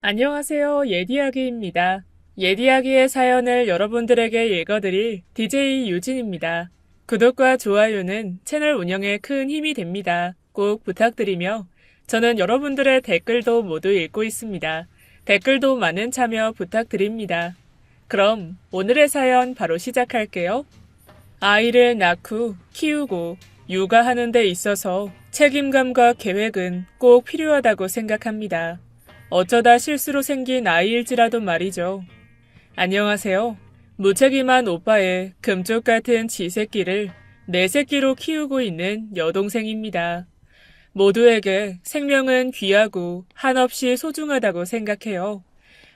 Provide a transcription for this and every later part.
안녕하세요. 예디야기입니다. 예디야기의 사연을 여러분들에게 읽어드릴 DJ 유진입니다. 구독과 좋아요는 채널 운영에 큰 힘이 됩니다. 꼭 부탁드리며 저는 여러분들의 댓글도 모두 읽고 있습니다. 댓글도 많은 참여 부탁드립니다. 그럼 오늘의 사연 바로 시작할게요. 아이를 낳고 키우고 육아하는 데 있어서 책임감과 계획은 꼭 필요하다고 생각합니다. 어쩌다 실수로 생긴 아이일지라도 말이죠. 안녕하세요. 무책임한 오빠의 금쪽 같은 지새끼를 내 새끼로 키우고 있는 여동생입니다. 모두에게 생명은 귀하고 한없이 소중하다고 생각해요.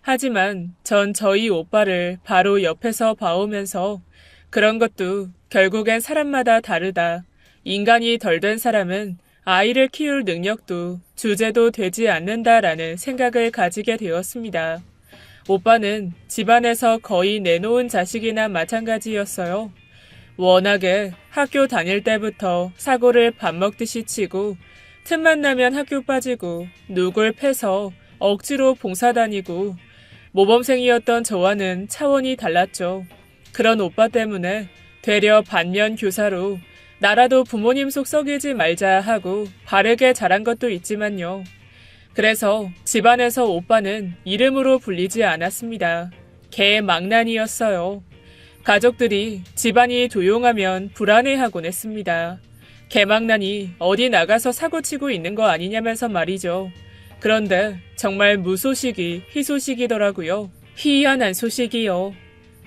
하지만 전 저희 오빠를 바로 옆에서 봐오면서 그런 것도 결국엔 사람마다 다르다. 인간이 덜 된 사람은 아이를 키울 능력도 주제도 되지 않는다라는 생각을 가지게 되었습니다. 오빠는 집안에서 거의 내놓은 자식이나 마찬가지였어요. 워낙에 학교 다닐 때부터 사고를 밥 먹듯이 치고 틈만 나면 학교 빠지고 누굴 패서 억지로 봉사 다니고 모범생이었던 저와는 차원이 달랐죠. 그런 오빠 때문에 되려 반면 교사로 나라도 부모님 속 썩이지 말자 하고 바르게 자란 것도 있지만요. 그래서 집안에서 오빠는 이름으로 불리지 않았습니다. 개망난이었어요. 가족들이 집안이 조용하면 불안해하곤 했습니다. 개망난이 어디 나가서 사고치고 있는 거 아니냐면서 말이죠. 그런데 정말 무소식이 희소식이더라고요. 희한한 소식이요.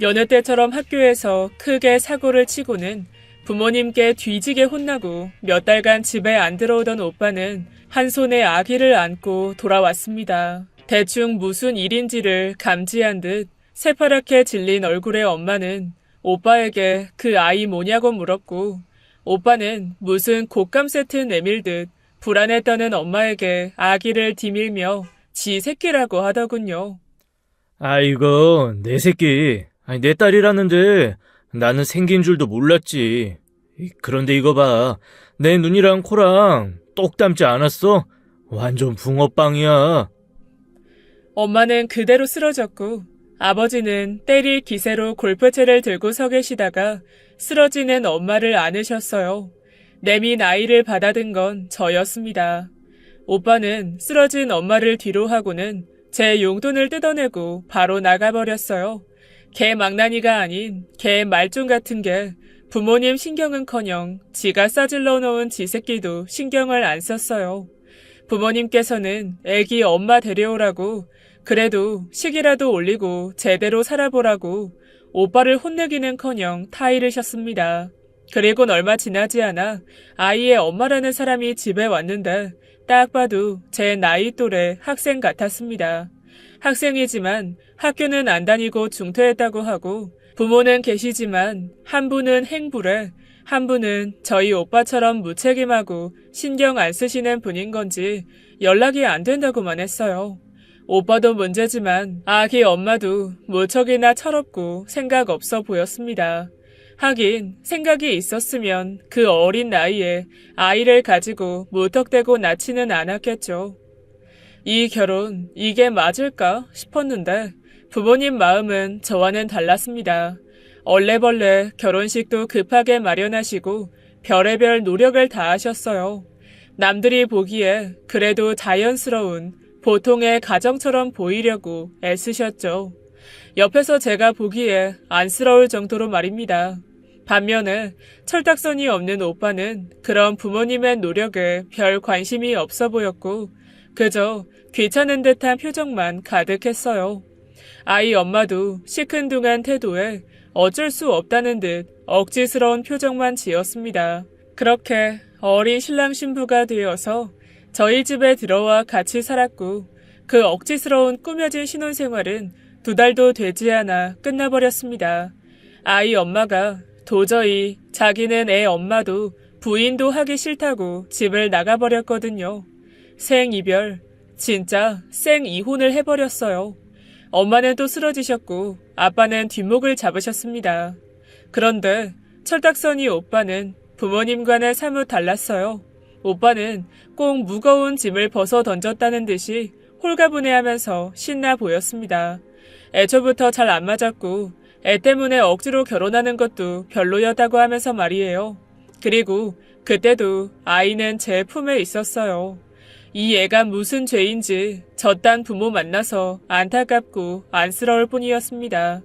여느 때처럼 학교에서 크게 사고를 치고는 부모님께 뒤지게 혼나고 몇 달간 집에 안 들어오던 오빠는 한 손에 아기를 안고 돌아왔습니다. 대충 무슨 일인지를 감지한 듯 새파랗게 질린 얼굴의 엄마는 오빠에게 그 아이 뭐냐고 물었고 오빠는 무슨 곶감 세트 내밀듯 불안에 떠는 엄마에게 아기를 디밀며 지 새끼라고 하더군요. 아이고, 내 새끼. 아니, 내 딸이라는데 나는 생긴 줄도 몰랐지. 그런데 이거 봐. 내 눈이랑 코랑 똑 닮지 않았어? 완전 붕어빵이야. 엄마는 그대로 쓰러졌고 아버지는 때릴 기세로 골프채를 들고 서 계시다가 쓰러지는 엄마를 안으셨어요. 내민 아이를 받아든 건 저였습니다. 오빠는 쓰러진 엄마를 뒤로 하고는 제 용돈을 뜯어내고 바로 나가버렸어요. 개 망나니가 아닌 개 말종 같은 게 부모님 신경은커녕 지가 싸질러 놓은 지새끼도 신경을 안 썼어요. 부모님께서는 애기 엄마 데려오라고 그래도 식이라도 올리고 제대로 살아보라고 오빠를 혼내기는커녕 타이르셨습니다. 그리곤 얼마 지나지 않아 아이의 엄마라는 사람이 집에 왔는데 딱 봐도 제 나이 또래 학생 같았습니다. 학생이지만 학교는 안 다니고 중퇴했다고 하고 부모는 계시지만 한 분은 행불에 한 분은 저희 오빠처럼 무책임하고 신경 안 쓰시는 분인 건지 연락이 안 된다고만 했어요. 오빠도 문제지만 아기 엄마도 무척이나 철없고 생각 없어 보였습니다. 하긴 생각이 있었으면 그 어린 나이에 아이를 가지고 무턱대고 낳지는 않았겠죠. 이 결혼, 이게 맞을까 싶었는데 부모님 마음은 저와는 달랐습니다. 얼레벌레 결혼식도 급하게 마련하시고 별의별 노력을 다하셨어요. 남들이 보기에 그래도 자연스러운 보통의 가정처럼 보이려고 애쓰셨죠. 옆에서 제가 보기에 안쓰러울 정도로 말입니다. 반면에 철딱선이 없는 오빠는 그런 부모님의 노력에 별 관심이 없어 보였고 그저 귀찮은 듯한 표정만 가득했어요. 아이 엄마도 시큰둥한 태도에 어쩔 수 없다는 듯 억지스러운 표정만 지었습니다. 그렇게 어린 신랑 신부가 되어서 저희 집에 들어와 같이 살았고 그 억지스러운 꾸며진 신혼생활은 2달도 되지 않아 끝나버렸습니다. 아이 엄마가 도저히 자기는 애 엄마도 부인도 하기 싫다고 집을 나가버렸거든요. 생이별, 진짜 생이혼을 해버렸어요. 엄마는 또 쓰러지셨고 아빠는 뒷목을 잡으셨습니다. 그런데 철딱서니 오빠는 부모님과는 사뭇 달랐어요. 오빠는 꼭 무거운 짐을 벗어 던졌다는 듯이 홀가분해하면서 신나 보였습니다. 애초부터 잘 안 맞았고 애 때문에 억지로 결혼하는 것도 별로였다고 하면서 말이에요. 그리고 그때도 아이는 제 품에 있었어요. 이 애가 무슨 죄인지 저딴 부모 만나서 안타깝고 안쓰러울 뿐이었습니다.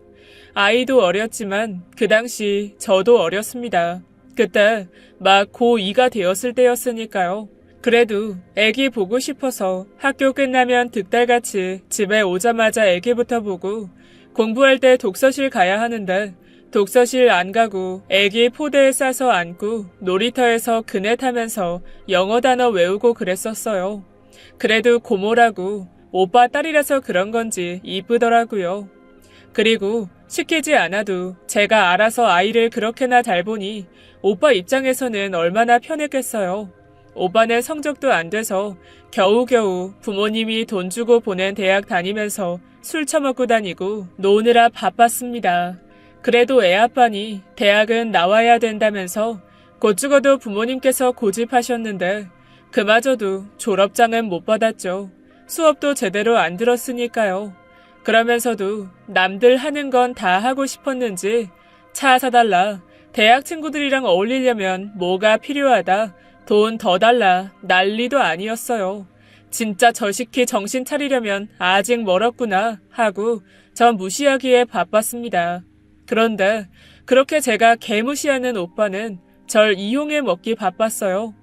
아이도 어렸지만 그 당시 저도 어렸습니다. 그때 막 고2가 되었을 때였으니까요. 그래도 애기 보고 싶어서 학교 끝나면 득달같이 집에 오자마자 애기부터 보고 공부할 때 독서실 가야 하는데 독서실 안 가고 애기 포대에 싸서 안고 놀이터에서 그네 타면서 영어 단어 외우고 그랬었어요. 그래도 고모라고 오빠 딸이라서 그런 건지 이쁘더라고요. 그리고 시키지 않아도 제가 알아서 아이를 그렇게나 잘 보니 오빠 입장에서는 얼마나 편했겠어요. 오빠는 성적도 안 돼서 겨우겨우 부모님이 돈 주고 보낸 대학 다니면서 술 처먹고 다니고 노느라 바빴습니다. 그래도 애 아빠니 대학은 나와야 된다면서 곧 죽어도 부모님께서 고집하셨는데 그마저도 졸업장은 못 받았죠. 수업도 제대로 안 들었으니까요. 그러면서도 남들 하는 건 다 하고 싶었는지 차 사달라, 대학 친구들이랑 어울리려면 뭐가 필요하다, 돈 더 달라 난리도 아니었어요. 진짜 저 시키 정신 차리려면 아직 멀었구나 하고 전 무시하기에 바빴습니다. 그런데 그렇게 제가 개무시하는 오빠는 절 이용해 먹기 바빴어요.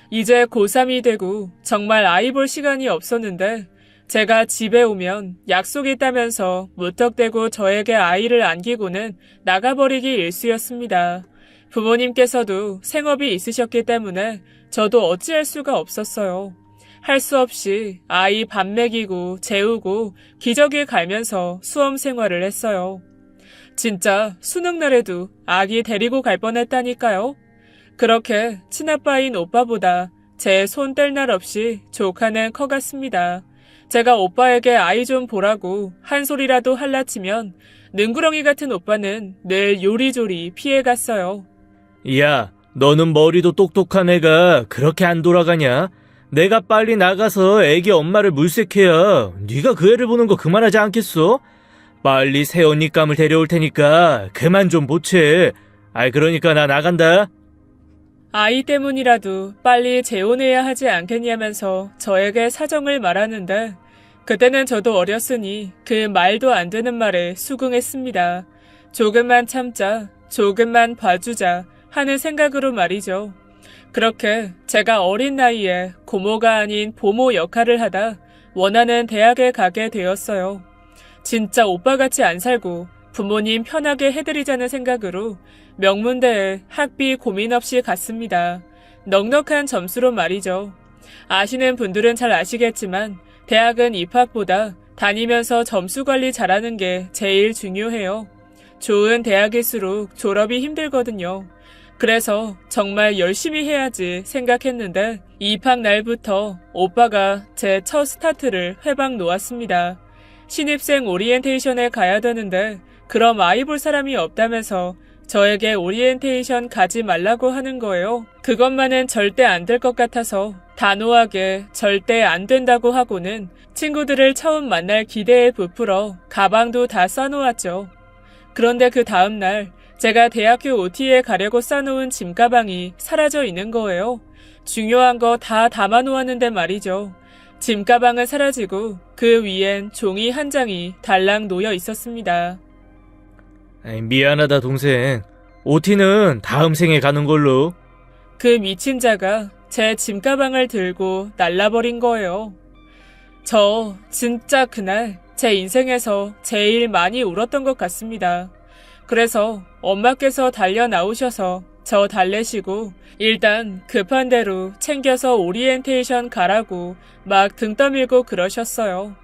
이제 고3이 되고 정말 아이 볼 시간이 없었는데 제가 집에 오면 약속이 있다면서 무턱대고 저에게 아이를 안기고는 나가버리기 일쑤였습니다. 부모님께서도 생업이 있으셨기 때문에 저도 어찌할 수가 없었어요. 할 수 없이 아이 밥 먹이고 재우고 기저귀 갈면서 수험 생활을 했어요. 진짜 수능날에도 아기 데리고 갈 뻔했다니까요. 그렇게 친아빠인 오빠보다 제 손 뗄 날 없이 조카는 커갔습니다. 제가 오빠에게 아이 좀 보라고 한 소리라도 할라치면 능구렁이 같은 오빠는 늘 요리조리 피해갔어요. 야, 너는 머리도 똑똑한 애가 그렇게 안 돌아가냐? 내가 빨리 나가서 애기 엄마를 물색해야 네가 그 애를 보는 거 그만하지 않겠어? 빨리 새언니감을 데려올 테니까 그만 좀 보채. 그러니까 나 나간다. 아이 때문이라도 빨리 재혼해야 하지 않겠냐면서 저에게 사정을 말하는데 그때는 저도 어렸으니 그 말도 안 되는 말에 수긍했습니다. 조금만 참자, 조금만 봐주자 하는 생각으로 말이죠. 그렇게 제가 어린 나이에 고모가 아닌 보모 역할을 하다 원하는 대학에 가게 되었어요. 진짜 오빠같이 안 살고 부모님 편하게 해드리자는 생각으로 명문대에 학비 고민 없이 갔습니다. 넉넉한 점수로 말이죠. 아시는 분들은 잘 아시겠지만 대학은 입학보다 다니면서 점수 관리 잘하는 게 제일 중요해요. 좋은 대학일수록 졸업이 힘들거든요. 그래서 정말 열심히 해야지 생각했는데 입학 날부터 오빠가 제 첫 스타트를 회방 놓았습니다. 신입생 오리엔테이션에 가야 되는데 그럼 아이 볼 사람이 없다면서 저에게 오리엔테이션 가지 말라고 하는 거예요. 그것만은 절대 안 될 것 같아서 단호하게 절대 안 된다고 하고는 친구들을 처음 만날 기대에 부풀어 가방도 다 싸놓았죠. 그런데 그 다음날 제가 대학교 OT에 가려고 싸놓은 짐가방이 사라져 있는 거예요. 중요한 거 다 담아놓았는데 말이죠. 짐가방은 사라지고 그 위엔 종이 한 장이 달랑 놓여 있었습니다. 미안하다 동생. OT는 다음 생에 가는 걸로. 그 미친 자가 제 짐가방을 들고 날라버린 거예요. 저 진짜 그날 제 인생에서 제일 많이 울었던 것 같습니다. 그래서 엄마께서 달려 나오셔서 저 달래시고 일단 급한 대로 챙겨서 오리엔테이션 가라고 막 등 떠밀고 그러셨어요.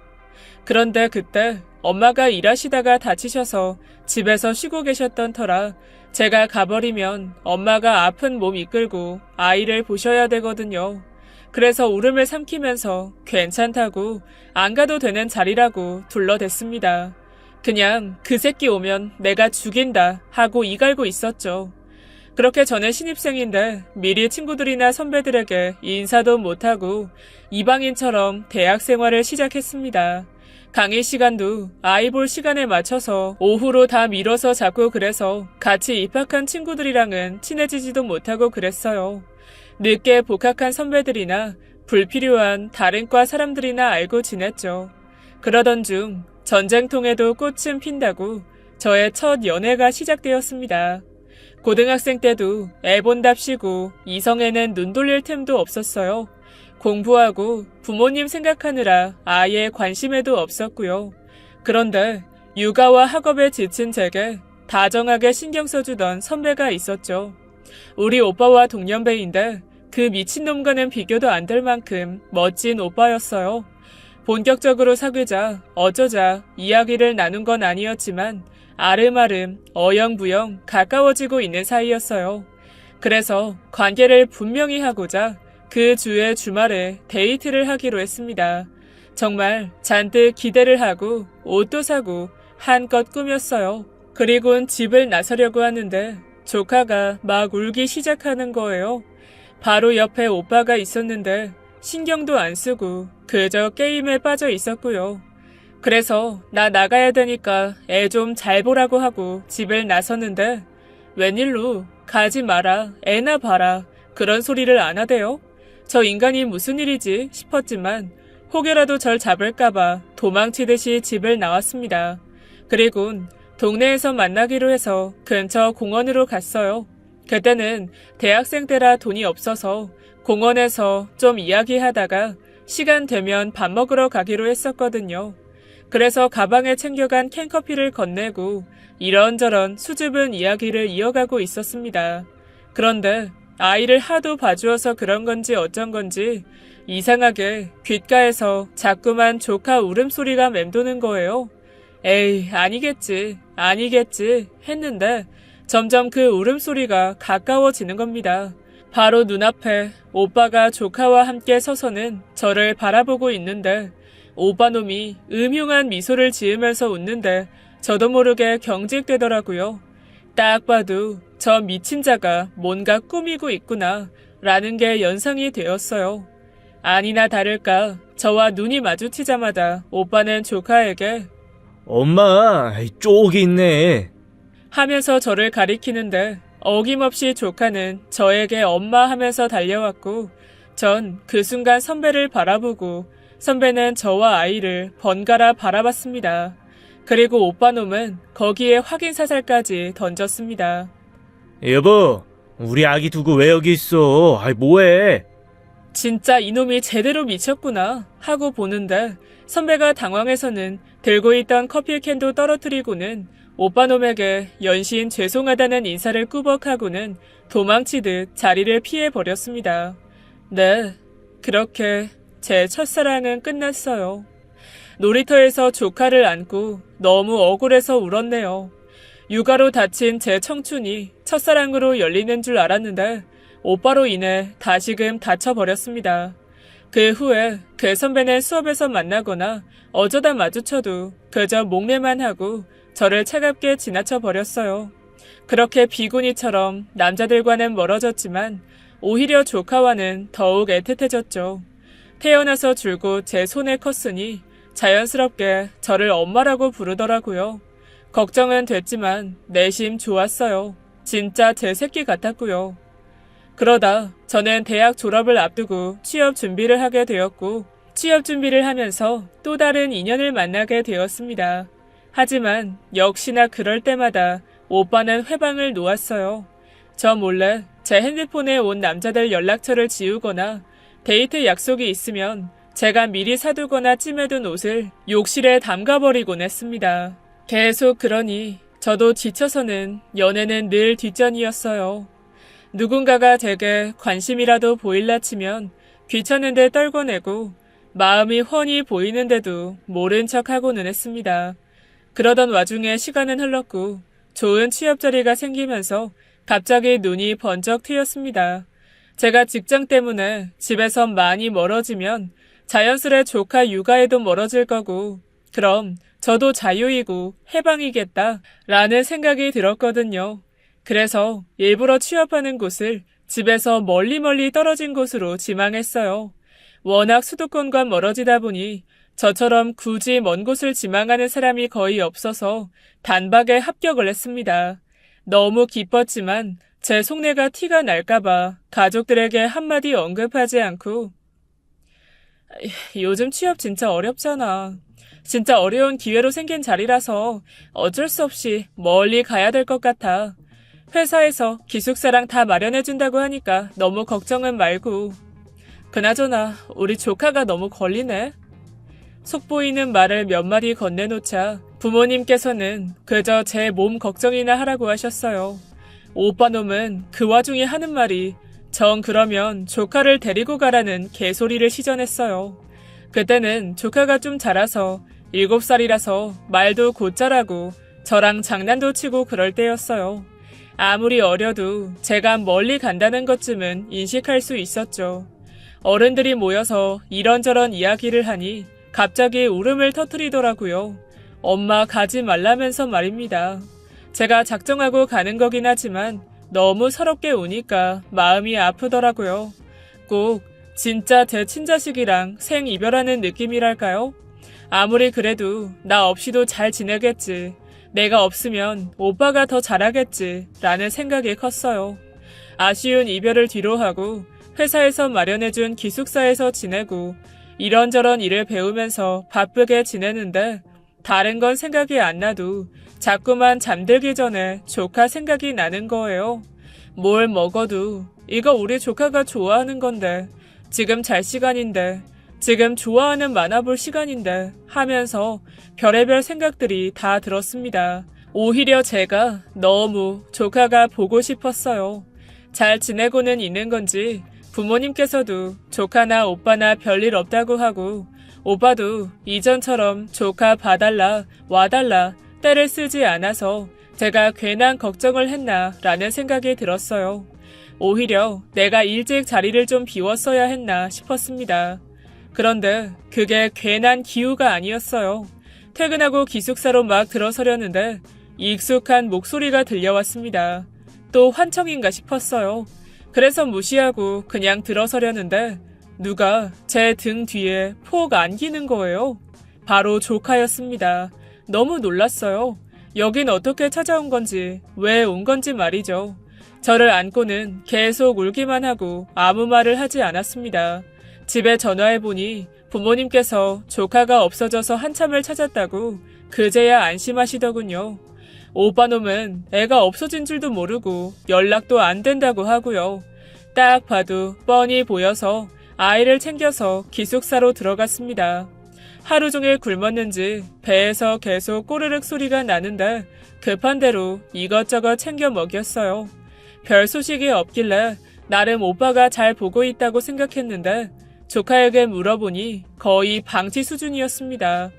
그런데 그때 엄마가 일하시다가 다치셔서 집에서 쉬고 계셨던 터라 제가 가버리면 엄마가 아픈 몸 이끌고 아이를 보셔야 되거든요. 그래서 울음을 삼키면서 괜찮다고 안 가도 되는 자리라고 둘러댔습니다. 그냥 그 새끼 오면 내가 죽인다 하고 이갈고 있었죠. 그렇게 저는 신입생인데 미리 친구들이나 선배들에게 인사도 못하고 이방인처럼 대학 생활을 시작했습니다. 강의 시간도 아이볼 시간에 맞춰서 오후로 다 미뤄서 잡고 그래서 같이 입학한 친구들이랑은 친해지지도 못하고 그랬어요. 늦게 복학한 선배들이나 불필요한 다른 과 사람들이나 알고 지냈죠. 그러던 중 전쟁통에도 꽃은 핀다고 저의 첫 연애가 시작되었습니다. 고등학생 때도 애본답시고 이성에는 눈 돌릴 틈도 없었어요. 공부하고 부모님 생각하느라 아예 관심에도 없었고요. 그런데 육아와 학업에 지친 제게 다정하게 신경 써주던 선배가 있었죠. 우리 오빠와 동년배인데 그 미친놈과는 비교도 안 될 만큼 멋진 오빠였어요. 본격적으로 사귀자 어쩌자 이야기를 나눈 건 아니었지만 아름아름 어영부영 가까워지고 있는 사이였어요. 그래서 관계를 분명히 하고자 그 주의 주말에 데이트를 하기로 했습니다. 정말 잔뜩 기대를 하고 옷도 사고 한껏 꾸몄어요. 그리곤 집을 나서려고 하는데 조카가 막 울기 시작하는 거예요. 바로 옆에 오빠가 있었는데 신경도 안 쓰고 그저 게임에 빠져 있었고요. 그래서 나 나가야 되니까 애 좀 잘 보라고 하고 집을 나섰는데 웬일로 가지 마라, 애나 봐라 그런 소리를 안 하대요. 저 인간이 무슨 일이지 싶었지만 혹여라도 절 잡을까봐 도망치듯이 집을 나왔습니다. 그리곤 동네에서 만나기로 해서 근처 공원으로 갔어요. 그때는 대학생 때라 돈이 없어서 공원에서 좀 이야기하다가 시간 되면 밥 먹으러 가기로 했었거든요. 그래서 가방에 챙겨간 캔커피를 건네고 이런저런 수줍은 이야기를 이어가고 있었습니다. 그런데 아이를 하도 봐주어서 그런 건지 어쩐 건지 이상하게 귓가에서 자꾸만 조카 울음소리가 맴도는 거예요. 에이, 아니겠지 했는데 점점 그 울음소리가 가까워지는 겁니다. 바로 눈앞에 오빠가 조카와 함께 서서는 저를 바라보고 있는데 오빠놈이 음흉한 미소를 지으면서 웃는데 저도 모르게 경직되더라고요. 딱 봐도 저 미친 자가 뭔가 꾸미고 있구나 라는 게 연상이 되었어요. 아니나 다를까 저와 눈이 마주치자마자 오빠는 조카에게 엄마, 쪽이 있네. 하면서 저를 가리키는데 어김없이 조카는 저에게 엄마 하면서 달려왔고 전 그 순간 선배를 바라보고 선배는 저와 아이를 번갈아 바라봤습니다. 그리고 오빠놈은 거기에 확인사살까지 던졌습니다. 여보, 우리 아기 두고 왜 여기 있어? 뭐해? 진짜 이놈이 제대로 미쳤구나 하고 보는데 선배가 당황해서는 들고 있던 커피캔도 떨어뜨리고는 오빠놈에게 연신 죄송하다는 인사를 꾸벅하고는 도망치듯 자리를 피해버렸습니다. 네, 그렇게 제 첫사랑은 끝났어요. 놀이터에서 조카를 안고 너무 억울해서 울었네요. 육아로 다친 제 청춘이 첫사랑으로 열리는 줄 알았는데 오빠로 인해 다시금 다쳐버렸습니다. 그 후에 그 선배는 수업에서 만나거나 어쩌다 마주쳐도 그저 목례만 하고 저를 차갑게 지나쳐버렸어요. 그렇게 비구니처럼 남자들과는 멀어졌지만 오히려 조카와는 더욱 애틋해졌죠. 태어나서 줄곧 제 손에 컸으니 자연스럽게 저를 엄마라고 부르더라고요. 걱정은 됐지만 내심 좋았어요. 진짜 제 새끼 같았고요. 그러다 저는 대학 졸업을 앞두고 취업 준비를 하게 되었고 취업 준비를 하면서 또 다른 인연을 만나게 되었습니다. 하지만 역시나 그럴 때마다 오빠는 회방을 놓았어요. 저 몰래 제 핸드폰에 온 남자들 연락처를 지우거나 데이트 약속이 있으면 제가 미리 사두거나 찜해둔 옷을 욕실에 담가버리곤 했습니다. 계속 그러니 저도 지쳐서는 연애는 늘 뒷전이었어요. 누군가가 제게 관심이라도 보일라 치면 귀찮은데 떨궈내고 마음이 훤히 보이는데도 모른 척하고는 했습니다. 그러던 와중에 시간은 흘렀고 좋은 취업 자리가 생기면서 갑자기 눈이 번쩍 트였습니다. 제가 직장 때문에 집에서 많이 멀어지면 자연스레 조카 육아에도 멀어질 거고 그럼 저도 자유이고 해방이겠다 라는 생각이 들었거든요. 그래서 일부러 취업하는 곳을 집에서 멀리 떨어진 곳으로 지망했어요. 워낙 수도권과 멀어지다 보니 저처럼 굳이 먼 곳을 지망하는 사람이 거의 없어서 단박에 합격을 했습니다. 너무 기뻤지만 제 속내가 티가 날까봐 가족들에게 한마디 언급하지 않고 요즘 취업 진짜 어렵잖아. 진짜 어려운 기회로 생긴 자리라서 어쩔 수 없이 멀리 가야 될 것 같아. 회사에서 기숙사랑 다 마련해준다고 하니까 너무 걱정은 말고. 그나저나 우리 조카가 너무 걸리네. 속보이는 말을 몇 마디 건네놓자 부모님께서는 그저 제 몸 걱정이나 하라고 하셨어요. 오빠 놈은 그 와중에 하는 말이 정 그러면 조카를 데리고 가라는 개소리를 시전했어요. 그때는 조카가 좀 자라서 7살이라서 말도 곧잘하고 저랑 장난도 치고 그럴 때였어요. 아무리 어려도 제가 멀리 간다는 것쯤은 인식할 수 있었죠. 어른들이 모여서 이런저런 이야기를 하니 갑자기 울음을 터뜨리더라고요. 엄마 가지 말라면서 말입니다. 제가 작정하고 가는 거긴 하지만 너무 서럽게 우니까 마음이 아프더라고요. 꼭 진짜 제 친자식이랑 생이별하는 느낌이랄까요? 아무리 그래도 나 없이도 잘 지내겠지. 내가 없으면 오빠가 더 잘하겠지 라는 생각이 컸어요. 아쉬운 이별을 뒤로하고 회사에서 마련해준 기숙사에서 지내고 이런저런 일을 배우면서 바쁘게 지내는데 다른 건 생각이 안 나도 자꾸만 잠들기 전에 조카 생각이 나는 거예요. 뭘 먹어도 이거 우리 조카가 좋아하는 건데 지금 잘 시간인데 지금 좋아하는 만화 볼 시간인데 하면서 별의별 생각들이 다 들었습니다. 오히려 제가 너무 조카가 보고 싶었어요. 잘 지내고는 있는 건지 부모님께서도 조카나 오빠나 별일 없다고 하고 오빠도 이전처럼 조카 봐달라 와달라 때를 쓰지 않아서 제가 괜한 걱정을 했나 라는 생각이 들었어요. 오히려 내가 일찍 자리를 좀 비웠어야 했나 싶었습니다. 그런데 그게 괜한 기우가 아니었어요. 퇴근하고 기숙사로 막 들어서려는데 익숙한 목소리가 들려왔습니다. 또 환청인가 싶었어요. 그래서 무시하고 그냥 들어서려는데 누가 제 등 뒤에 폭 안기는 거예요. 바로 조카였습니다. 너무 놀랐어요. 여긴 어떻게 찾아온 건지, 왜 온 건지 말이죠. 저를 안고는 계속 울기만 하고 아무 말을 하지 않았습니다. 집에 전화해보니 부모님께서 조카가 없어져서 한참을 찾았다고 그제야 안심하시더군요. 오빠놈은 애가 없어진 줄도 모르고 연락도 안 된다고 하고요. 딱 봐도 뻔히 보여서 아이를 챙겨서 기숙사로 들어갔습니다. 하루 종일 굶었는지 배에서 계속 꼬르륵 소리가 나는데 급한 대로 이것저것 챙겨 먹였어요. 별 소식이 없길래 나름 오빠가 잘 보고 있다고 생각했는데 조카에게 물어보니 거의 방치 수준이었습니다.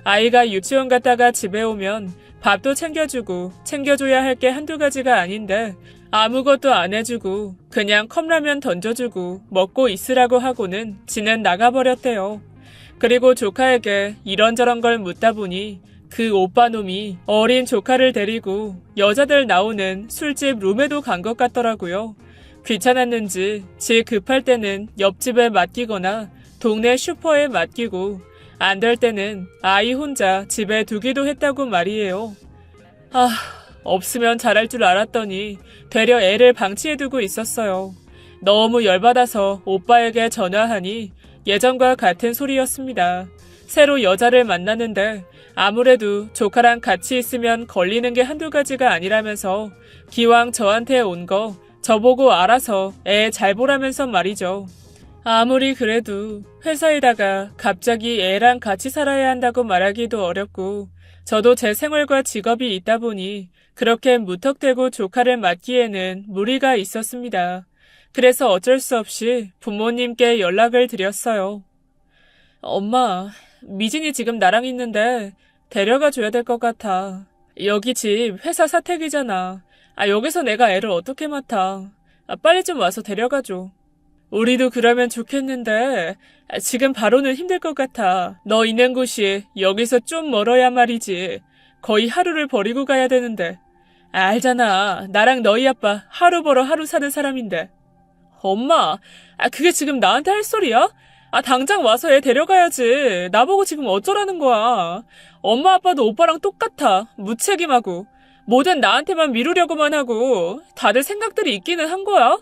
아이가 유치원 갔다가 집에 오면 밥도 챙겨주고 챙겨줘야 할 게 한두 가지가 아닌데 아무것도 안 해주고 그냥 컵라면 던져주고 먹고 있으라고 하고는 지는 나가버렸대요. 그리고 조카에게 이런저런 걸 묻다 보니 그 오빠놈이 어린 조카를 데리고 여자들 나오는 술집 룸에도 간 것 같더라고요. 귀찮았는지 지 급할 때는 옆집에 맡기거나 동네 슈퍼에 맡기고 안 될 때는 아이 혼자 집에 두기도 했다고 말이에요. 없으면 잘할 줄 알았더니 되려 애를 방치해두고 있었어요. 너무 열받아서 오빠에게 전화하니 예전과 같은 소리였습니다. 새로 여자를 만났는데 아무래도 조카랑 같이 있으면 걸리는 게 한두 가지가 아니라면서 기왕 저한테 온 거 저보고 알아서 애 잘 보라면서 말이죠. 아무리 그래도 회사에다가 갑자기 애랑 같이 살아야 한다고 말하기도 어렵고 저도 제 생활과 직업이 있다 보니 그렇게 무턱대고 조카를 맡기에는 무리가 있었습니다. 그래서 어쩔 수 없이 부모님께 연락을 드렸어요. 엄마, 미진이 지금 나랑 있는데 데려가 줘야 될 것 같아. 여기 집 회사 사택이잖아. 여기서 내가 애를 어떻게 맡아. 빨리 좀 와서 데려가 줘. 우리도 그러면 좋겠는데 지금 바로는 힘들 것 같아. 너 있는 곳이 여기서 좀 멀어야 말이지. 거의 하루를 버리고 가야 되는데. 알잖아. 나랑 너희 아빠 하루 벌어 하루 사는 사람인데. 엄마, 그게 지금 나한테 할 소리야? 당장 와서 애 데려가야지. 나보고 지금 어쩌라는 거야. 엄마 아빠도 오빠랑 똑같아. 무책임하고. 뭐든 나한테만 미루려고만 하고. 다들 생각들이 있기는 한 거야.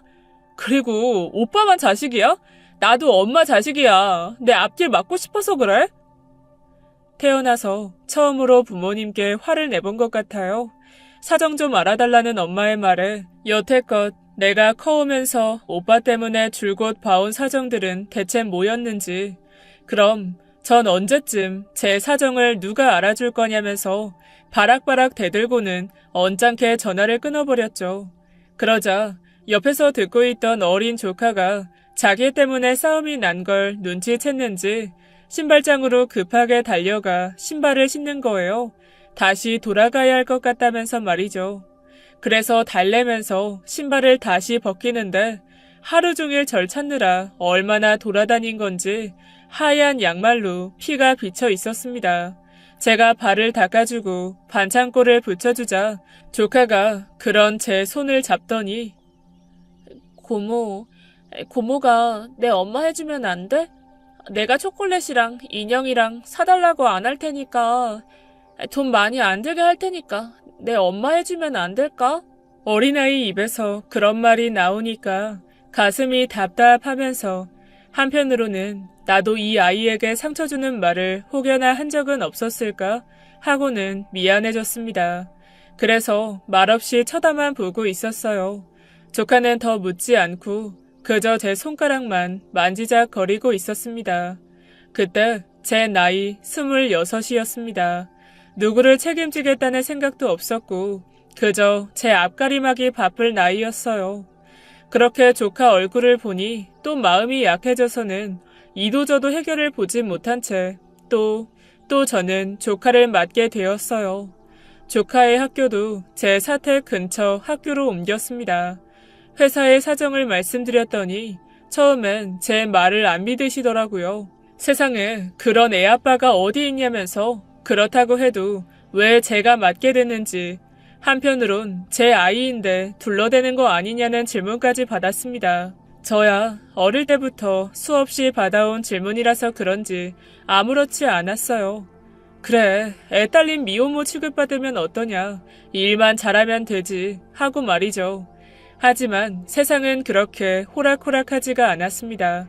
그리고 오빠만 자식이야? 나도 엄마 자식이야. 내 앞길 막고 싶어서 그래? 태어나서 처음으로 부모님께 화를 내본 것 같아요. 사정 좀 알아달라는 엄마의 말에 여태껏 내가 커오면서 오빠 때문에 줄곧 봐온 사정들은 대체 뭐였는지, 그럼 전 언제쯤 제 사정을 누가 알아줄 거냐면서 바락바락 대들고는 언짢게 전화를 끊어버렸죠. 그러자 옆에서 듣고 있던 어린 조카가 자기 때문에 싸움이 난 걸 눈치챘는지 신발장으로 급하게 달려가 신발을 신는 거예요. 다시 돌아가야 할 것 같다면서 말이죠. 그래서 달래면서 신발을 다시 벗기는데 하루 종일 절 찾느라 얼마나 돌아다닌 건지 하얀 양말로 피가 비쳐 있었습니다. 제가 발을 닦아주고 반창고를 붙여주자 조카가 그런 제 손을 잡더니 고모가 내 엄마 해주면 안 돼? 내가 초콜릿이랑 인형이랑 사달라고 안 할 테니까 돈 많이 안 들게 할 테니까 내 엄마 해주면 안 될까? 어린아이 입에서 그런 말이 나오니까 가슴이 답답하면서 한편으로는 나도 이 아이에게 상처 주는 말을 혹여나 한 적은 없었을까 하고는 미안해졌습니다. 그래서 말없이 쳐다만 보고 있었어요. 조카는 더 묻지 않고 그저 제 손가락만 만지작거리고 있었습니다. 그때 제 나이 26이었습니다. 누구를 책임지겠다는 생각도 없었고 그저 제 앞가림하기 바쁠 나이였어요. 그렇게 조카 얼굴을 보니 또 마음이 약해져서는 이도저도 해결을 보지 못한 채 또 저는 조카를 맡게 되었어요. 조카의 학교도 제 사택 근처 학교로 옮겼습니다. 회사의 사정을 말씀드렸더니 처음엔 제 말을 안 믿으시더라고요. 세상에 그런 애 아빠가 어디 있냐면서 그렇다고 해도 왜 제가 맡게 됐는지, 한편으론 제 아이인데 둘러대는 거 아니냐는 질문까지 받았습니다. 저야 어릴 때부터 수없이 받아온 질문이라서 그런지 아무렇지 않았어요. 그래, 애 딸린 미혼모 취급받으면 어떠냐, 일만 잘하면 되지 하고 말이죠. 하지만 세상은 그렇게 호락호락하지가 않았습니다.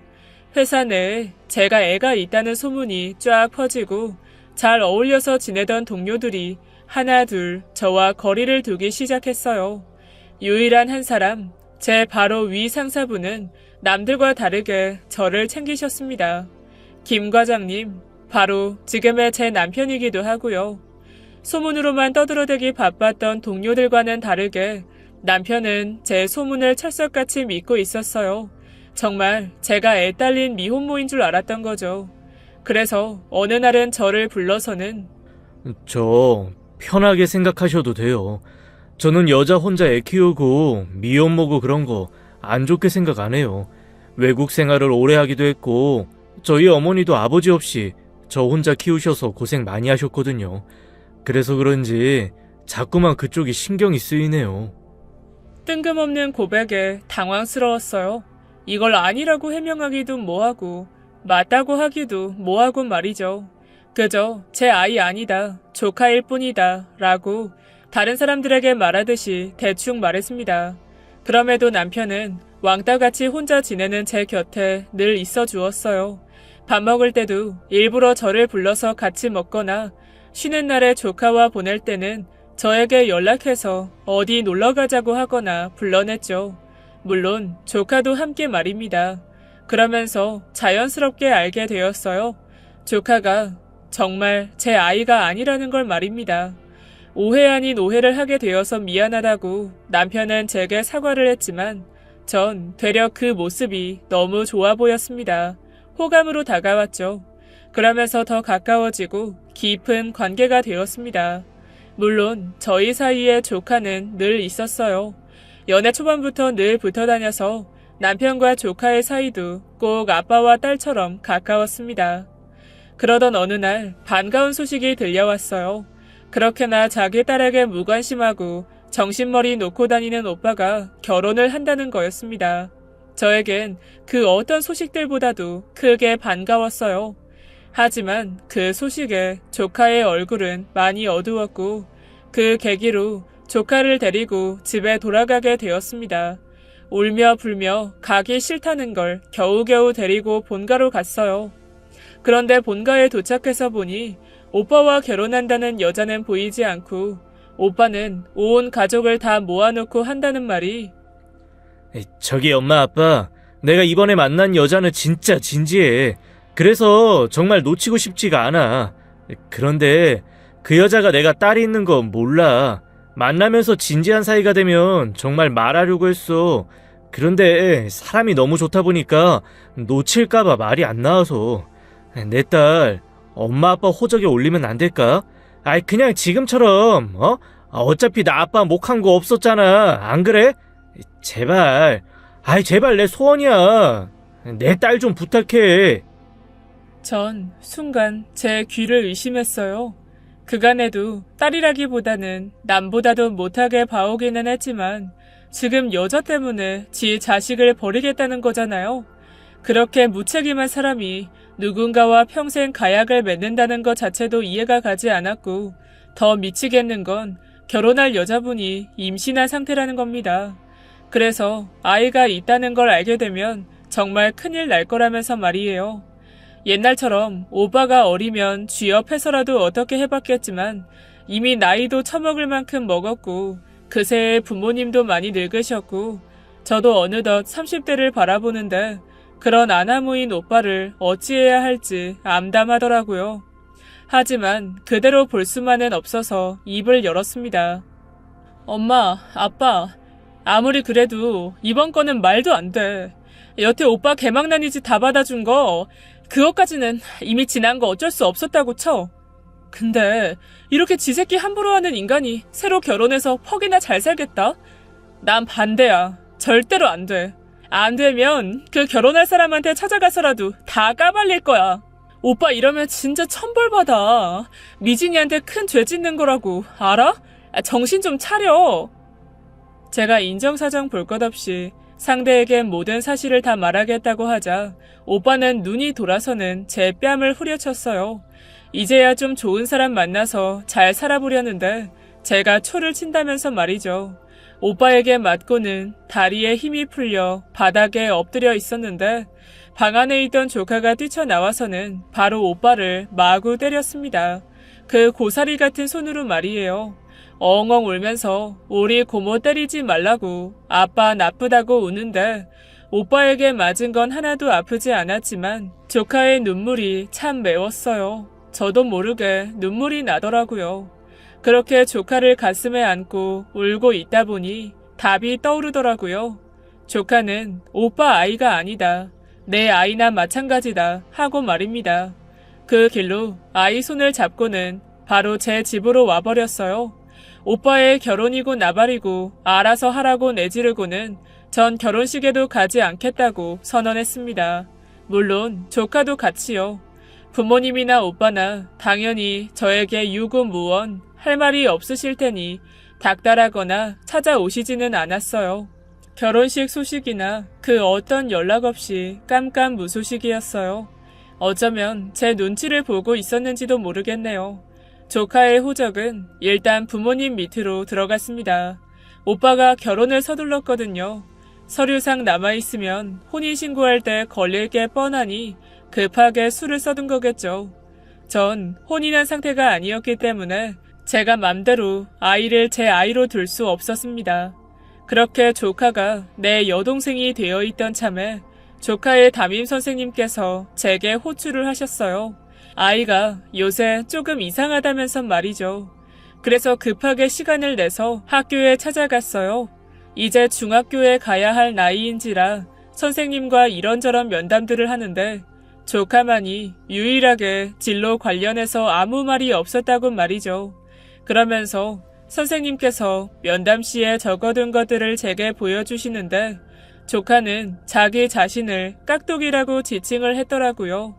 회사 내에 제가 애가 있다는 소문이 쫙 퍼지고 잘 어울려서 지내던 동료들이 하나 둘 저와 거리를 두기 시작했어요. 유일한 한 사람, 제 바로 위 상사분은 남들과 다르게 저를 챙기셨습니다. 김 과장님, 바로 지금의 제 남편이기도 하고요. 소문으로만 떠들어대기 바빴던 동료들과는 다르게 남편은 제 소문을 철석같이 믿고 있었어요. 정말 제가 애 딸린 미혼모인 줄 알았던 거죠. 그래서 어느 날은 저를 불러서는 저 편하게 생각하셔도 돼요. 저는 여자 혼자 애 키우고 미혼모고 그런 거 안 좋게 생각 안 해요. 외국 생활을 오래 하기도 했고 저희 어머니도 아버지 없이 저 혼자 키우셔서 고생 많이 하셨거든요. 그래서 그런지 자꾸만 그쪽이 신경이 쓰이네요. 뜬금없는 고백에 당황스러웠어요. 이걸 아니라고 해명하기도 뭐하고 맞다고 하기도 뭐하고 말이죠. 그저 제 아이 아니다, 조카일 뿐이다 라고 다른 사람들에게 말하듯이 대충 말했습니다. 그럼에도 남편은 왕따같이 혼자 지내는 제 곁에 늘 있어 주었어요. 밥 먹을 때도 일부러 저를 불러서 같이 먹거나 쉬는 날에 조카와 보낼 때는 저에게 연락해서 어디 놀러 가자고 하거나 불러냈죠. 물론 조카도 함께 말입니다. 그러면서 자연스럽게 알게 되었어요. 조카가 정말 제 아이가 아니라는 걸 말입니다. 오해 아닌 오해를 하게 되어서 미안하다고 남편은 제게 사과를 했지만 전 되려 그 모습이 너무 좋아 보였습니다. 호감으로 다가왔죠. 그러면서 더 가까워지고 깊은 관계가 되었습니다. 물론 저희 사이에 조카는 늘 있었어요. 연애 초반부터 늘 붙어 다녀서 남편과 조카의 사이도 꼭 아빠와 딸처럼 가까웠습니다. 그러던 어느 날 반가운 소식이 들려왔어요. 그렇게나 자기 딸에게 무관심하고 정신머리 놓고 다니는 오빠가 결혼을 한다는 거였습니다. 저에겐 그 어떤 소식들보다도 크게 반가웠어요. 하지만 그 소식에 조카의 얼굴은 많이 어두웠고 그 계기로 조카를 데리고 집에 돌아가게 되었습니다. 울며 불며 가기 싫다는 걸 겨우겨우 데리고 본가로 갔어요. 그런데 본가에 도착해서 보니 오빠와 결혼한다는 여자는 보이지 않고 오빠는 온 가족을 다 모아놓고 한다는 말이 저기 엄마 아빠, 내가 이번에 만난 여자는 진짜 진지해. 그래서 정말 놓치고 싶지가 않아. 그런데 그 여자가 내가 딸이 있는 거 몰라. 만나면서 진지한 사이가 되면 정말 말하려고 했어. 그런데 사람이 너무 좋다 보니까 놓칠까봐 말이 안 나와서. 내 딸 엄마 아빠 호적에 올리면 안 될까? 아이 그냥 지금처럼 어차피 나 아빠 목한 거 없었잖아. 안 그래? 제발. 아이 제발 내 소원이야. 내 딸 좀 부탁해. 전 순간 제 귀를 의심했어요. 그간에도 딸이라기보다는 남보다도 못하게 봐오기는 했지만 지금 여자 때문에 지 자식을 버리겠다는 거잖아요. 그렇게 무책임한 사람이 누군가와 평생 가약을 맺는다는 것 자체도 이해가 가지 않았고 더 미치겠는 건 결혼할 여자분이 임신한 상태라는 겁니다. 그래서 아이가 있다는 걸 알게 되면 정말 큰일 날 거라면서 말이에요. 옛날처럼 오빠가 어리면 쥐업해서라도 어떻게 해봤겠지만 이미 나이도 처먹을 만큼 먹었고 그새에 부모님도 많이 늙으셨고 저도 어느덧 30대를 바라보는데 그런 아나무인 오빠를 어찌해야 할지 암담하더라고요. 하지만 그대로 볼 수만은 없어서 입을 열었습니다. 엄마, 아빠, 아무리 그래도 이번 거는 말도 안 돼. 여태 오빠 개망난이 짓 다 받아준 거 그것까지는 이미 지난 거 어쩔 수 없었다고 쳐. 근데 이렇게 지 새끼 함부로 하는 인간이 새로 결혼해서 퍽이나 잘 살겠다? 난 반대야. 절대로 안 돼. 안 되면 그 결혼할 사람한테 찾아가서라도 다 까발릴 거야. 오빠 이러면 진짜 천벌받아. 미진이한테 큰 죄 짓는 거라고. 알아? 정신 좀 차려. 제가 인정사정 볼 것 없이 상대에게 모든 사실을 다 말하겠다고 하자 오빠는 눈이 돌아서는 제 뺨을 후려쳤어요. 이제야 좀 좋은 사람 만나서 잘 살아보려는데 제가 초를 친다면서 말이죠. 오빠에게 맞고는 다리에 힘이 풀려 바닥에 엎드려 있었는데 방 안에 있던 조카가 뛰쳐나와서는 바로 오빠를 마구 때렸습니다. 그 고사리 같은 손으로 말이에요. 엉엉 울면서 우리 고모 때리지 말라고 아빠 나쁘다고 우는데 오빠에게 맞은 건 하나도 아프지 않았지만 조카의 눈물이 참 매웠어요. 저도 모르게 눈물이 나더라고요. 그렇게 조카를 가슴에 안고 울고 있다 보니 답이 떠오르더라고요. 조카는 오빠 아이가 아니다. 내 아이나 마찬가지다 하고 말입니다. 그 길로 아이 손을 잡고는 바로 제 집으로 와버렸어요. 오빠의 결혼이고 나발이고 알아서 하라고 내지르고는 전 결혼식에도 가지 않겠다고 선언했습니다. 물론 조카도 같이요. 부모님이나 오빠나 당연히 저에게 유구무원 할 말이 없으실 테니 닥달하거나 찾아오시지는 않았어요. 결혼식 소식이나 그 어떤 연락 없이 깜깜무소식이었어요. 어쩌면 제 눈치를 보고 있었는지도 모르겠네요. 조카의 호적은 일단 부모님 밑으로 들어갔습니다. 오빠가 결혼을 서둘렀거든요. 서류상 남아있으면 혼인신고할 때 걸릴 게 뻔하니 급하게 수를 써둔 거겠죠. 전 혼인한 상태가 아니었기 때문에 제가 맘대로 아이를 제 아이로 둘 수 없었습니다. 그렇게 조카가 내 여동생이 되어 있던 참에 조카의 담임 선생님께서 제게 호출을 하셨어요. 아이가 요새 조금 이상하다면서 말이죠. 그래서 급하게 시간을 내서 학교에 찾아갔어요. 이제 중학교에 가야 할 나이인지라 선생님과 이런저런 면담들을 하는데 조카만이 유일하게 진로 관련해서 아무 말이 없었다고 말이죠. 그러면서 선생님께서 면담시에 적어둔 것들을 제게 보여주시는데 조카는 자기 자신을 깍두기라고 지칭을 했더라고요.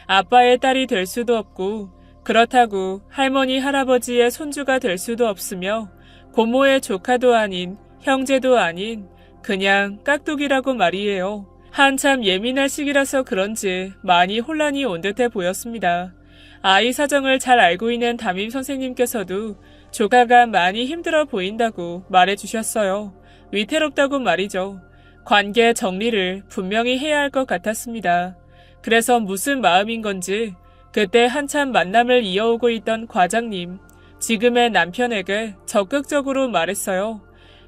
아빠의 딸이 될 수도 없고 그렇다고 할머니 할아버지의 손주가 될 수도 없으며 고모의 조카도 아닌 형제도 아닌 그냥 깍두기라고 말이에요. 한참 예민할 시기라서 그런지 많이 혼란이 온 듯해 보였습니다. 아이 사정을 잘 알고 있는 담임 선생님께서도 조카가 많이 힘들어 보인다고 말해주셨어요. 위태롭다고 말이죠. 관계 정리를 분명히 해야 할 것 같았습니다. 그래서 무슨 마음인 건지 그때 한참 만남을 이어오고 있던 과장님, 지금의 남편에게 적극적으로 말했어요.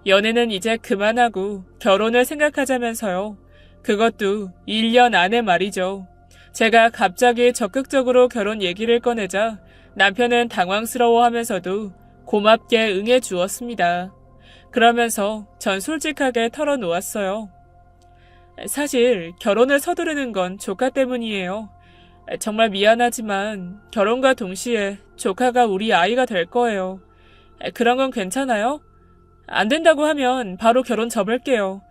연애는 이제 그만하고 결혼을 생각하자면서요. 그것도 1년 안에 말이죠. 제가 갑자기 적극적으로 결혼 얘기를 꺼내자 남편은 당황스러워하면서도 고맙게 응해 주었습니다. 그러면서 전 솔직하게 털어놓았어요. 사실 결혼을 서두르는 건 조카 때문이에요. 정말 미안하지만 결혼과 동시에 조카가 우리 아이가 될 거예요. 그런 건 괜찮아요? 안 된다고 하면 바로 결혼 접을게요.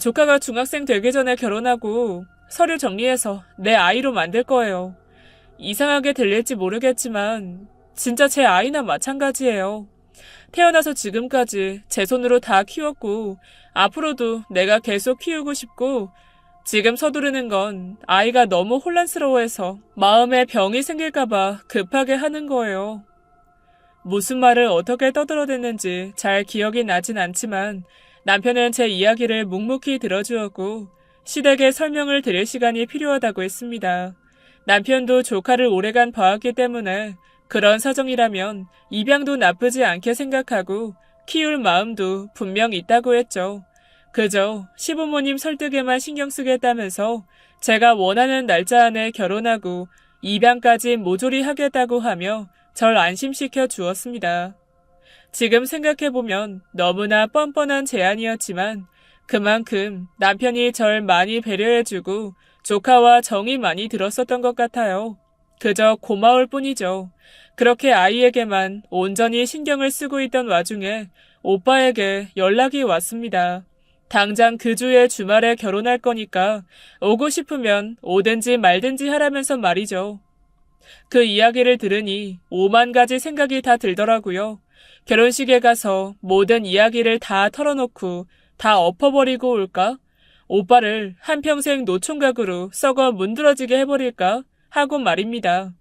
조카가 중학생 되기 전에 결혼하고 서류 정리해서 내 아이로 만들 거예요. 이상하게 들릴지 모르겠지만 진짜 제 아이나 마찬가지예요. 태어나서 지금까지 제 손으로 다 키웠고 앞으로도 내가 계속 키우고 싶고 지금 서두르는 건 아이가 너무 혼란스러워해서 마음에 병이 생길까봐 급하게 하는 거예요. 무슨 말을 어떻게 떠들어댔는지 잘 기억이 나진 않지만 남편은 제 이야기를 묵묵히 들어주었고 시댁에 설명을 드릴 시간이 필요하다고 했습니다. 남편도 조카를 오래간 봐왔기 때문에 그런 사정이라면 입양도 나쁘지 않게 생각하고 키울 마음도 분명 있다고 했죠. 그저 시부모님 설득에만 신경 쓰겠다면서 제가 원하는 날짜 안에 결혼하고 입양까지 모조리 하겠다고 하며 절 안심시켜 주었습니다. 지금 생각해보면 너무나 뻔뻔한 제안이었지만 그만큼 남편이 절 많이 배려해주고 조카와 정이 많이 들었었던 것 같아요. 그저 고마울 뿐이죠. 그렇게 아이에게만 온전히 신경을 쓰고 있던 와중에 오빠에게 연락이 왔습니다. 당장 그 주에 주말에 결혼할 거니까 오고 싶으면 오든지 말든지 하라면서 말이죠. 그 이야기를 들으니 5만 가지 생각이 다 들더라고요. 결혼식에 가서 모든 이야기를 다 털어놓고 다 엎어버리고 올까? 오빠를 한평생 노총각으로 썩어 문드러지게 해버릴까? 하고 말입니다.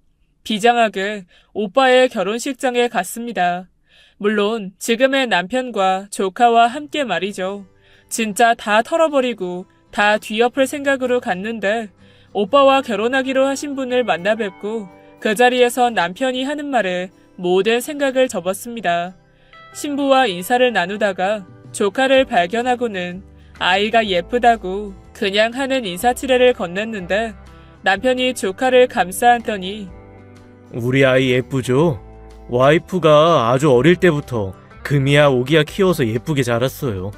비장하게 오빠의 결혼식장에 갔습니다. 물론 지금의 남편과 조카와 함께 말이죠. 진짜 다 털어버리고 다 뒤엎을 생각으로 갔는데 오빠와 결혼하기로 하신 분을 만나 뵙고 그 자리에서 남편이 하는 말에 모든 생각을 접었습니다. 신부와 인사를 나누다가 조카를 발견하고는 아이가 예쁘다고 그냥 하는 인사치레를 건넸는데 남편이 조카를 감싸 안더니 우리 아이 예쁘죠? 와이프가 아주 어릴 때부터 금이야 오기야 키워서 예쁘게 자랐어요.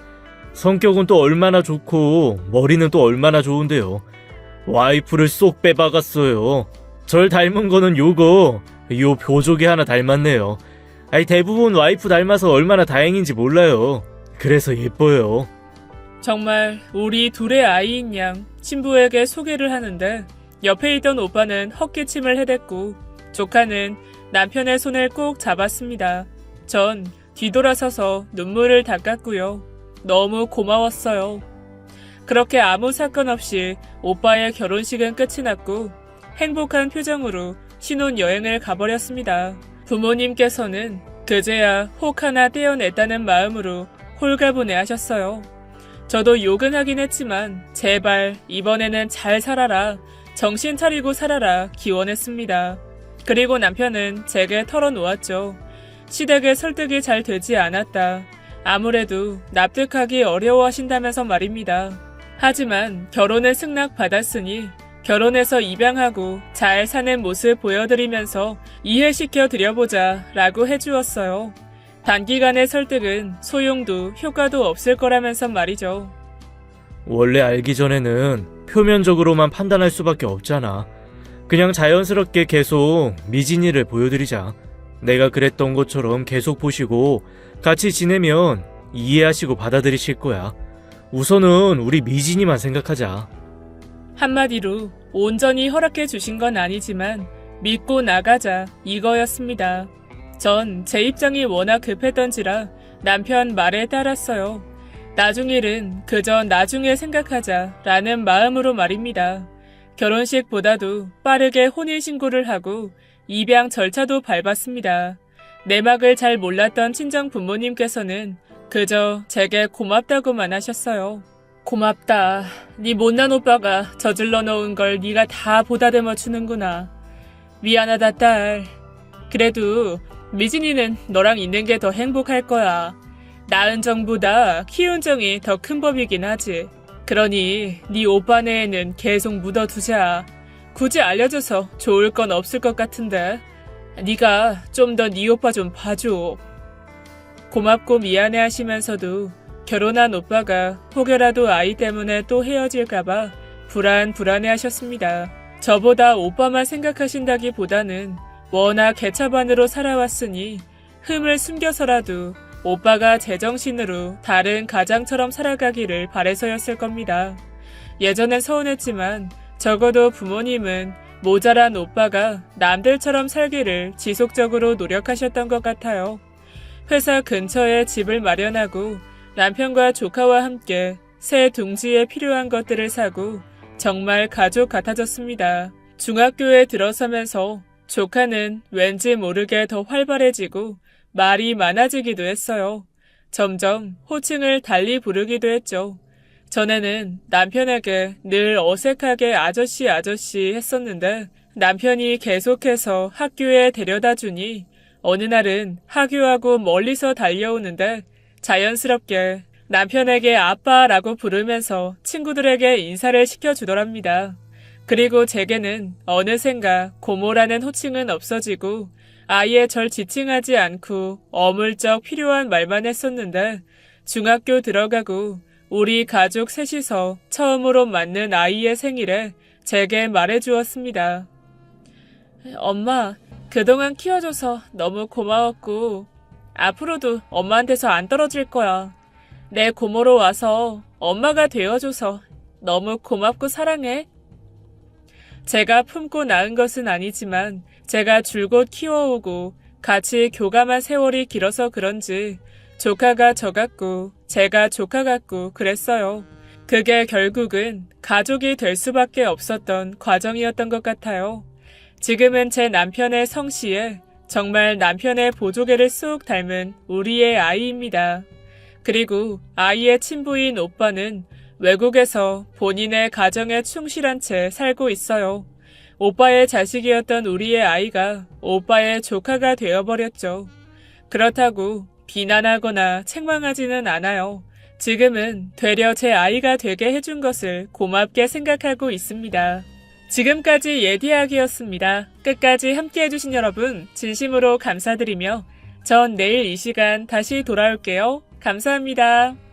성격은 또 얼마나 좋고 머리는 또 얼마나 좋은데요. 와이프를 쏙 빼박았어요. 절 닮은 거는 요 묘족이 하나 닮았네요. 대부분 와이프 닮아서 얼마나 다행인지 몰라요. 그래서 예뻐요. 정말 우리 둘의 아이인 양 신부에게 소개를 하는데 옆에 있던 오빠는 헛기침을 해댔고 조카는 남편의 손을 꼭 잡았습니다. 전 뒤돌아서서 눈물을 닦았고요. 너무 고마웠어요. 그렇게 아무 사건 없이 오빠의 결혼식은 끝이 났고 행복한 표정으로 신혼여행을 가버렸습니다. 부모님께서는 그제야 혹 하나 떼어냈다는 마음으로 홀가분해 하셨어요. 저도 욕은 하긴 했지만 제발 이번에는 잘 살아라, 정신 차리고 살아라 기원했습니다. 그리고 남편은 제게 털어놓았죠. 시댁의 설득이 잘 되지 않았다. 아무래도 납득하기 어려워하신다면서 말입니다. 하지만 결혼을 승낙받았으니 결혼해서 입양하고 잘 사는 모습 보여드리면서 이해시켜 드려보자 라고 해주었어요. 단기간의 설득은 소용도 효과도 없을 거라면서 말이죠. 원래 알기 전에는 표면적으로만 판단할 수밖에 없잖아. 그냥 자연스럽게 계속 미진이를 보여드리자. 내가 그랬던 것처럼 계속 보시고 같이 지내면 이해하시고 받아들이실 거야. 우선은 우리 미진이만 생각하자. 한마디로 온전히 허락해 주신 건 아니지만 믿고 나가자 이거였습니다. 전 제 입장이 워낙 급했던지라 남편 말에 따랐어요. 나중 일은 그저 나중에 생각하자라는 마음으로 말입니다. 결혼식보다도 빠르게 혼인신고를 하고 입양 절차도 밟았습니다. 내막을 잘 몰랐던 친정 부모님께서는 그저 제게 고맙다고만 하셨어요. 고맙다. 네 못난 오빠가 저질러 놓은 걸 네가 다 보다듬어 주는구나. 미안하다 딸. 그래도 미진이는 너랑 있는 게 더 행복할 거야. 낳은 정보다 키운 정이 더 큰 법이긴 하지. 그러니 네 오빠네에는 계속 묻어두자. 굳이 알려줘서 좋을 건 없을 것 같은데 네가 좀 더 네 오빠 좀 봐줘. 고맙고 미안해 하시면서도 결혼한 오빠가 혹여라도 아이 때문에 또 헤어질까봐 불안해 하셨습니다. 저보다 오빠만 생각하신다기보다는 워낙 개차반으로 살아왔으니 흠을 숨겨서라도 오빠가 제정신으로 다른 가장처럼 살아가기를 바래서였을 겁니다. 예전엔 서운했지만 적어도 부모님은 모자란 오빠가 남들처럼 살기를 지속적으로 노력하셨던 것 같아요. 회사 근처에 집을 마련하고 남편과 조카와 함께 새 둥지에 필요한 것들을 사고 정말 가족 같아졌습니다. 중학교에 들어서면서 조카는 왠지 모르게 더 활발해지고 말이 많아지기도 했어요. 점점 호칭을 달리 부르기도 했죠. 전에는 남편에게 늘 어색하게 아저씨 했었는데 남편이 계속해서 학교에 데려다 주니 어느 날은 하교하고 멀리서 달려오는데 자연스럽게 남편에게 아빠라고 부르면서 친구들에게 인사를 시켜주더랍니다. 그리고 제게는 어느샌가 고모라는 호칭은 없어지고 아예 절 지칭하지 않고 어물쩍 필요한 말만 했었는데 중학교 들어가고 우리 가족 셋이서 처음으로 맞는 아이의 생일에 제게 말해주었습니다. 엄마, 그동안 키워줘서 너무 고마웠고 앞으로도 엄마한테서 안 떨어질 거야. 내 고모로 와서 엄마가 되어줘서 너무 고맙고 사랑해. 제가 품고 낳은 것은 아니지만 제가 줄곧 키워오고 같이 교감한 세월이 길어서 그런지 조카가 저 같고 제가 조카 같고 그랬어요. 그게 결국은 가족이 될 수밖에 없었던 과정이었던 것 같아요. 지금은 제 남편의 성씨에 정말 남편의 보조개를 쏙 닮은 우리의 아이입니다. 그리고 아이의 친부인 오빠는 외국에서 본인의 가정에 충실한 채 살고 있어요. 오빠의 자식이었던 우리의 아이가 오빠의 조카가 되어버렸죠. 그렇다고 비난하거나 책망하지는 않아요. 지금은 되려 제 아이가 되게 해준 것을 고맙게 생각하고 있습니다. 지금까지 예디학이었습니다. 끝까지 함께 해주신 여러분 진심으로 감사드리며 전 내일 이 시간 다시 돌아올게요. 감사합니다.